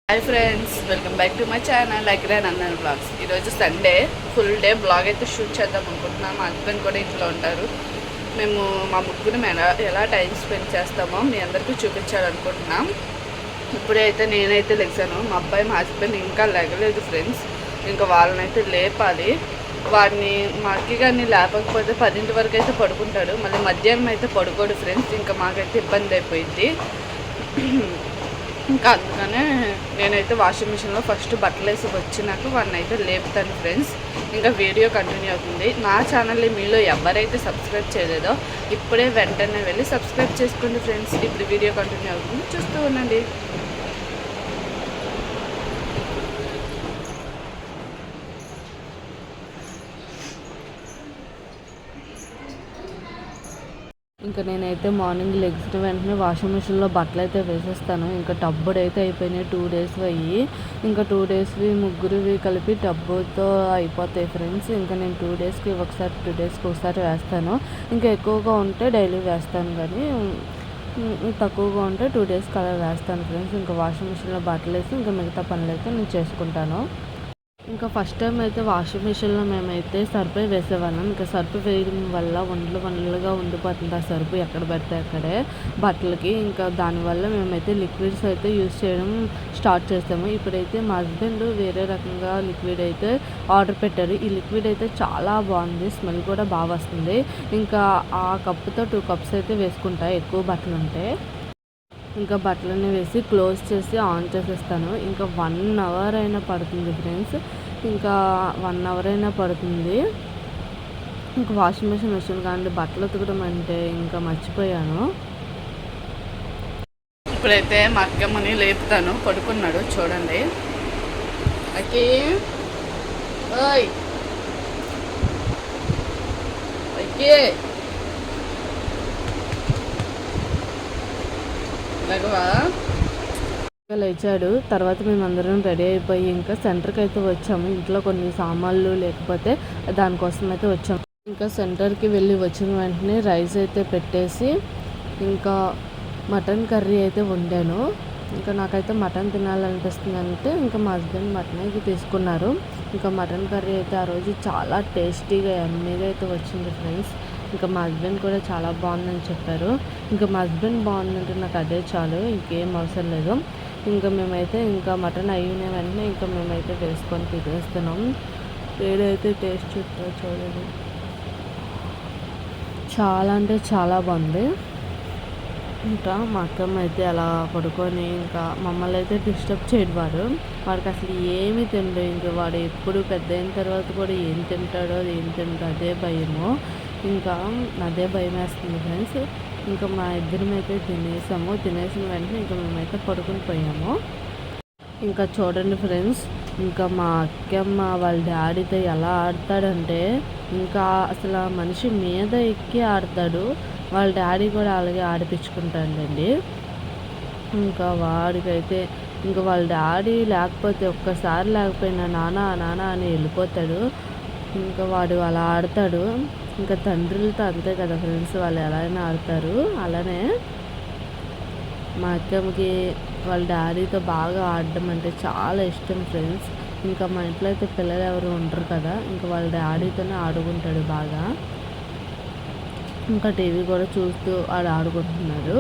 Hi friends, welcome back to my channel అగ్రాన్ అన్నాను blogs. ఈరోజు సండే ఫుల్ డే బ్లాగ్ అయితే షూట్ చేద్దాం అనుకుంటున్నాం. మా హస్బెండ్ కూడా ఇంట్లో ఉంటారు. మేము మా ముగ్గురు ఎలా టైం స్పెండ్ చేస్తామో మీ అందరికీ చూపించాలనుకుంటున్నాం. ఇప్పుడే అయితే నేనైతే లెగ్సాను. మా అబ్బాయి మా హస్బెండ్ ఇంకా లెగలేదు ఫ్రెండ్స్. ఇంకా వాళ్ళనైతే లేపాలి. వాడిని మా అక్కి గారిని లేపకపోతే 10 వరకు అయితే పడుకుంటాడు. మళ్ళీ మధ్యాహ్నం అయితే పడుకోడు ఫ్రెండ్స్. ఇంకా మాకైతే ఇబ్బంది అయిపోయింది. ఇంకా అందుకనే నేనైతే వాషింగ్ మిషన్లో ఫస్ట్ బట్టలు వేసి వచ్చినాక వాడిని అయితే లేపుతాను ఫ్రెండ్స్. ఇంకా వీడియో కంటిన్యూ అవుతుంది. నా ఛానల్ని మీలో ఎవరైతే సబ్స్క్రైబ్ చేయలేదో ఇప్పుడే వెంటనే వెళ్ళి సబ్స్క్రైబ్ చేసుకోండి ఫ్రెండ్స్. ఇప్పుడు వీడియో కంటిన్యూ అవుతుంది, చూస్తూ ఉండండి. ఇంకా నేనైతే మార్నింగ్ లెగ్సిన వెంటనే వాషింగ్ మిషన్లో బట్టలు అయితే వేసేస్తాను. ఇంకా టబ్బుడు అయితే అయిపోయినాయి 2 days అయ్యి. ఇంకా 2 daysవి ముగ్గురువి కలిపి టబ్బుతో అయిపోతాయి ఫ్రెండ్స్. ఇంకా నేను 2 daysకి ఒకసారి 2 daysకి ఒకసారి వేస్తాను. ఇంకా ఎక్కువగా ఉంటే డైలీ వేస్తాను, కానీ తక్కువగా ఉంటే 2 daysకి అలా వేస్తాను ఫ్రెండ్స్. ఇంకా వాషింగ్ మిషన్లో బట్టలు వేసి ఇంకా మిగతా పనులు అయితే నేను చేసుకుంటాను. ఇంకా ఫస్ట్ టైం అయితే వాషింగ్ మిషన్లో మేమైతే సర్ఫే వేసేవాళ్ళం. ఇంకా సర్ఫ్ వేయడం వల్ల వండలుగా ఉండిపోతుంది ఆ సర్ఫ్ ఎక్కడ పెడితే అక్కడే బట్టలకి. ఇంకా దానివల్ల మేమైతే లిక్విడ్స్ అయితే యూజ్ చేయడం స్టార్ట్ చేస్తాము. ఇప్పుడైతే మా హస్బెండ్ వేరే రకంగా లిక్విడ్ అయితే ఆర్డర్ పెట్టారు. ఈ లిక్విడ్ అయితే చాలా బాగుంది, స్మెల్ కూడా బాగా వస్తుంది. ఇంకా ఆ కప్పుతో 2 cups అయితే వేసుకుంటా ఎక్కువ బట్టలు ఉంటే. ఇంకా బట్టలన్నీ వేసి క్లోజ్ చేసి ఆన్ చేసేస్తాను. ఇంకా 1 hour అయినా పడుతుంది ఫ్రెండ్స్. ఇంకా 1 hour అయినా పడుతుంది. ఇంకా వాషింగ్ మిషన్ కానీ బట్టలు ఉతకడం అంటే ఇంకా మర్చిపోయాను. ఇప్పుడైతే మా అక్కమ్మని లేపుతాను, పడుకున్నాడు చూడండి. అక్కి ఓయ్ అక్కి లేచాడు. తర్వాత మేమందరం రెడీ అయిపోయి ఇంకా సెంటర్కి అయితే వచ్చాము. ఇంట్లో కొన్ని సామాన్లు లేకపోతే దానికోసం అయితే వచ్చాము. ఇంకా సెంటర్కి వెళ్ళి వచ్చిన వెంటనే రైస్ అయితే పెట్టేసి ఇంకా మటన్ కర్రీ అయితే వండాను. ఇంకా నాకైతే మటన్ తినాలనిపిస్తుంది అంటే ఇంకా మా హస్బెండ్ మటన్ అయితే తీసుకున్నారు. ఇంకా మటన్ కర్రీ అయితే ఆ రోజు చాలా టేస్టీగా ఎమ్మీగా అయితే వచ్చింది ఫ్రెండ్స్. ఇంకా మా హస్బెండ్ కూడా చాలా బాగుందని చెప్పారు. ఇంకా మా హస్బెండ్ బాగుందంటే నాకు అదే చాలు, ఇంకేం అవసరం లేదు. ఇంకా మేమైతే ఇంకా మటన్ అయిన వెంటనే ఇంకా మేమైతే వేసుకొని తినేస్తున్నాం. ఏదైతే టేస్ట్ చూడండి, చాలా అంటే చాలా బాగుంది. ఇంకా మా అక్కమ్మ అయితే అలా పడుకొని ఇంకా మమ్మల్ని అయితే డిస్టర్బ్ చేయడు. వాడికి అసలు ఏమీ తిండు. ఇంకా వాడు ఎప్పుడు పెద్ద అయిన తర్వాత కూడా ఏం తింటాడో అదే భయము. ఇంకా అదే భయం వేస్తుంది ఫ్రెండ్స్. ఇంకా మా ఇద్దరం అయితే తినేసిన వెంటనే ఇంకా మేమైతే పడుకుని పోయాము. ఇంకా చూడండి ఫ్రెండ్స్, ఇంకా మా అక్కమ్మ వాళ్ళ డాడీతో ఎలా ఆడతాడంటే ఇంకా అసలు ఆ మనిషి మీద ఎక్కి ఆడతాడు. వాళ్ళ డాడీ కూడా అలాగే ఆడిపించుకుంటాడండి. ఇంకా వాడికైతే ఇంకా వాళ్ళ డాడీ లేకపోతే ఒక్కసారి లేకపోయినా నానా అని వెళ్ళిపోతాడు. ఇంకా వాడు అలా ఆడతాడు. ఇంకా తండ్రులతో అంతే కదా ఫ్రెండ్స్, వాళ్ళు ఎలా అయినా ఆడతారు. అలానే మా అక్కమ్మకి వాళ్ళ డాడీతో బాగా ఆడడం అంటే చాలా ఇష్టం ఫ్రెండ్స్. ఇంకా మా ఇంట్లో అయితే పిల్లలు ఎవరు ఉండరు కదా, ఇంకా వాళ్ళ డాడీతోనే ఆడుకుంటాడు బాగా. ఇంకా టీవీ కూడా చూస్తూ ఆడుకుంటున్నాడు.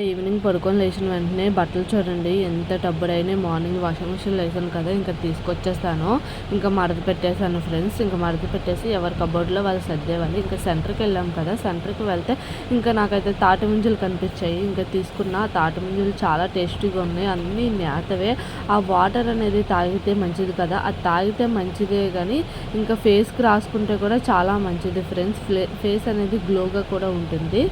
ఈవినింగ్ పడుకొని లేచిన వెంటనే బట్టలు చూడండి ఎంత టబ్బుడైనా. మార్నింగ్ వాషింగ్ మిషన్లో వేసాను కదా, ఇంకా తీసుకొచ్చేస్తాను. ఇంకా మడత పెట్టేశాను ఫ్రెండ్స్. ఇంకా మడత పెట్టేసి ఎవరి కబోర్డ్లో వాళ్ళు సర్దేవాలి. ఇంకా సెంటర్కి వెళ్ళాం కదా, సెంటర్కి వెళ్తే ఇంకా నాకైతే తాటి ముంజలు కనిపించాయి. ఇంకా తీసుకున్న తాటి ముంజలు చాలా టేస్టీగా ఉన్నాయి, అన్నీ నేతవే. ఆ వాటర్ అనేది తాగితే మంచిది కదా, అది తాగితే మంచిదే కానీ ఇంకా ఫేస్కి రాసుకుంటే కూడా చాలా మంచిది ఫ్రెండ్స్. ఫేస్ అనేది గ్లోగా కూడా ఉంటుంది.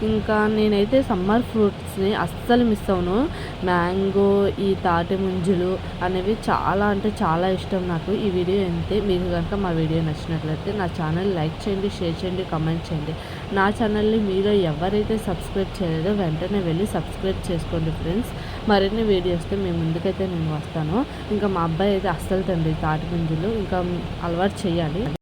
ఇంకా నేనైతే సమ్మర్ ఫ్రూట్స్ని అస్సలు మిస్ అవ్వను. మ్యాంగో, ఈ తాటి ముంజలు అనేవి చాలా అంటే చాలా ఇష్టం నాకు. ఈ వీడియో అంతే. మీకు కనుక మా వీడియో నచ్చినట్లయితే నా ఛానల్ లైక్ చేయండి, షేర్ చేయండి, కామెంట్ చేయండి. నా ఛానల్ని మీలో ఎవరైతే సబ్స్క్రైబ్ చేయలేదో వెంటనే వెళ్ళి సబ్స్క్రైబ్ చేసుకోండి ఫ్రెండ్స్. మరిన్ని వీడియోస్తో మీ ముందుకైతే నేను వస్తాను. ఇంకా మా అబ్బాయి అయితే అస్సలు తండ్రి తాటి ముంజలు ఇంకా అలవాటు చేయాలి.